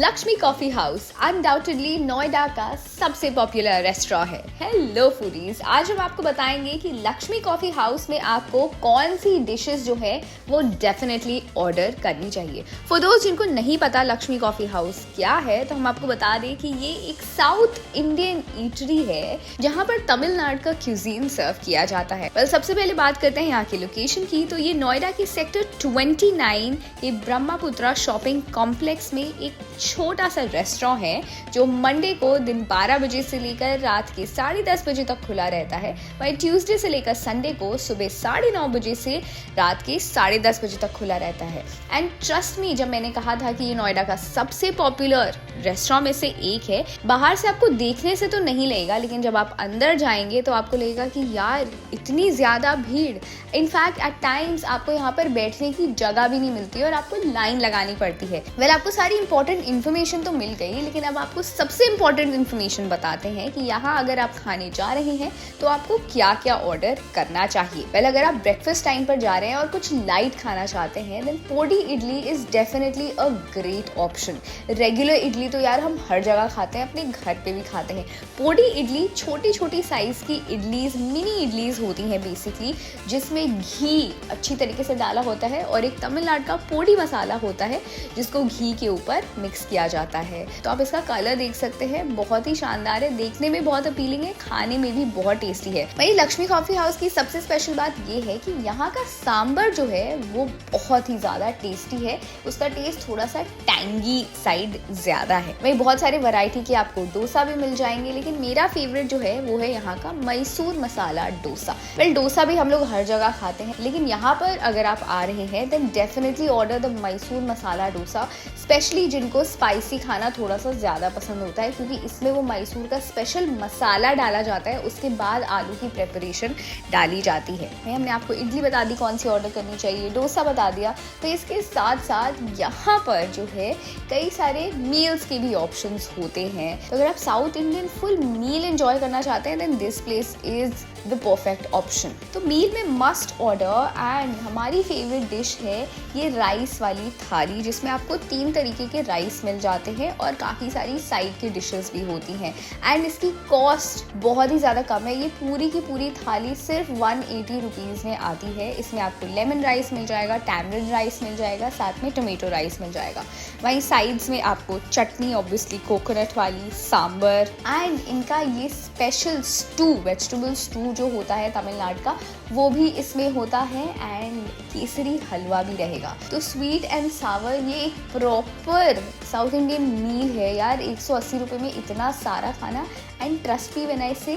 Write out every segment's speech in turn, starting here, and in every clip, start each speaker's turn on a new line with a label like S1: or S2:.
S1: Lakshmi coffee house undoubtedly Noida का सबसे popular restaurant है। हेलो फूडीज, आज हम आपको बताएंगे कि लक्ष्मी कॉफी हाउस में आपको कौन सी डिशेस जो है वो डेफिनेटली ऑर्डर करनी चाहिए। फॉर दोस्त जिनको नहीं पता लक्ष्मी कॉफी हाउस क्या है, तो हम आपको बता दें कि ये एक साउथ इंडियन ईटरी है जहाँ पर तमिलनाडु का क्यूजीन सर्व किया जाता है। well, सबसे पहले बात करते हैं यहाँ की लोकेशन की। तो ये नोएडा के सेक्टर 29 ये ब्रह्मपुत्रा शॉपिंग कॉम्प्लेक्स में एक छोटा सा रेस्टोरेंट है जो मंडे को दिन 12 बजे से लेकर रात के 10:30 बजे तक खुला रहता है। वहीं ट्यूसडे से लेकर संडे को सुबह 9:30 बजे से रात के 10:30 बजे तक खुला रहता है। एंड ट्रस्ट मी, जब मैंने कहा था कि ये नोएडा का सबसे पॉपुलर रेस्टोरेंट में से एक है, बाहर से आपको देखने से तो नहीं लगेगा, लेकिन जब आप अंदर जाएंगे तो आपको लगेगा कि यार इतनी ज्यादा भीड़। इनफैक्ट एट टाइम्स आपको यहाँ पर बैठने की जगह भी नहीं मिलती और आपको लाइन लगानी पड़ती है। आपको सारी इंपॉर्टेंट इन्फॉर्मेशन तो मिल गई, लेकिन अब आपको सबसे इंपॉर्टेंट इन्फॉर्मेशन बताते हैं कि यहाँ अगर आप खाने जा रहे हैं तो आपको क्या क्या ऑर्डर करना चाहिए। अगर आप ब्रेकफास्ट टाइम पर जा रहे हैं और कुछ लाइट खाना चाहते हैं, then podi idli is definitely a great option. Regular idli तो यार हम हर जगह खाते हैं, अपने घर पे भी खाते हैं। पोडी इडली छोटी छोटी साइज की इडलीज, मिनी इडलीज होती हैं बेसिकली, जिसमें घी अच्छी तरीके से डाला होता है और एक तमिलनाडु का पोडी मसाला होता है जिसको घी के ऊपर मिक्स किया जाता है। तो आप इसका कलर देख सकते हैं, बहुत ही शानदार है, देखने में बहुत अपीलिंग है, खाने में भी बहुत टेस्टी है। वही लक्ष्मी कॉफी हाउस की सबसे स्पेशल बात ये है कि यहाँ का सांबर जो है वो बहुत ही ज्यादा टेस्टी है। उसका टेस्ट थोड़ा सा टैंगी साइड ज्यादा है। वही बहुत सारे वैरायटी के आपको डोसा भी मिल जाएंगे, लेकिन मेरा फेवरेट जो है वो है यहाँ का मैसूर मसाला डोसा। डोसा भी हम लोग हर जगह खाते हैं, लेकिन यहाँ पर अगर आप आ रहे हैं then definitely order the Mysore masala dosa. Specially जिनको स्पाइसी खाना थोड़ा सा ज़्यादा पसंद होता है, क्योंकि इसमें वो मैसूर का स्पेशल मसाला डाला जाता है, उसके बाद आलू की प्रिपरेशन डाली जाती है। हमने आपको इडली बता दी कौन सी ऑर्डर करनी चाहिए, डोसा बता दिया, तो इसके साथ साथ यहाँ पर जो है कई सारे मील्स के भी ऑप्शंस होते हैं। तो अगर आप South Indian full meal enjoy करना चाहते हैं then this place is the perfect option. तो मील में मस्ट ऑर्डर एंड हमारी फेवरेट डिश है ये राइस वाली थाली, जिसमें आपको 3 तरीके के राइस मिल जाते हैं और काफ़ी सारी साइड की डिशेस भी होती हैं। एंड इसकी कॉस्ट बहुत ही ज़्यादा कम है। ये पूरी की पूरी थाली सिर्फ 180 रुपीज़ में आती है। इसमें आपको लेमन राइस मिल जाएगा, टैमरिन राइस मिल जाएगा, साथ में टोमेटो राइस मिल जाएगा। वहीं साइड्स में आपको चटनी, ऑब्वियसली कोकोनट वाली, सांबर एंड इनका ये स्पेशल स्टू, वेजिटेबल स्टू जो होता है तमिलनाडु का, वो भी इसमें होता है। एंड केसरी हलवा भी रहेगा। तो स्वीट एंड सावर ये एक प्रॉपर साउथ इंडियन मील है यार। 180 रुपये में इतना सारा खाना, and trust me when I से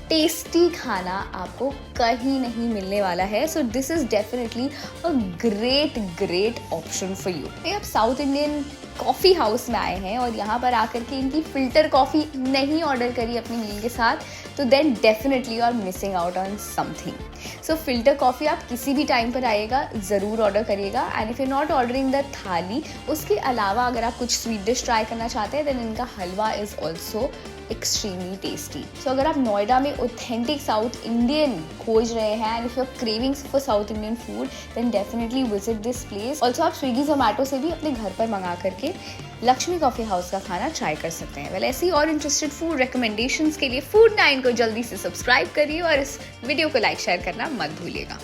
S1: टेस्टी खाना आपको कहीं नहीं मिलने वाला है। So this is definitely a great option for you. आप साउथ इंडियन कॉफ़ी हाउस में आए हैं और यहाँ पर आकर के इनकी फ़िल्टर कॉफ़ी नहीं ऑर्डर करी अपनी मील के साथ, तो then definitely you are missing out on something. So filter coffee आप किसी भी टाइम पर आएगा ज़रूर ऑर्डर करिएगा। And if you not ordering the thali, उसके अलावा अगर आप कुछ स्वीट डिश ट्राई करना चाहते हैं देन इनका हलवा इज़ ऑल्सो एक्सट्रीमली टेस्टी। सो अगर आप नोएडा में ऑथेंटिक साउथ इंडियन खोज रहे हैं and if you are cravings for South Indian food then definitely visit this place. Also आप स्विगी जोमेटो से भी अपने घर पर मंगा करके लक्ष्मी कॉफी हाउस का खाना ट्राई कर सकते हैं। ऐसी और इंटरेस्टेड फूड रिकमेंडेशंस के लिए फूड 9 को जल्दी से सब्सक्राइब करिए और इस वीडियो को लाइक शेयर करना मत भूलिएगा।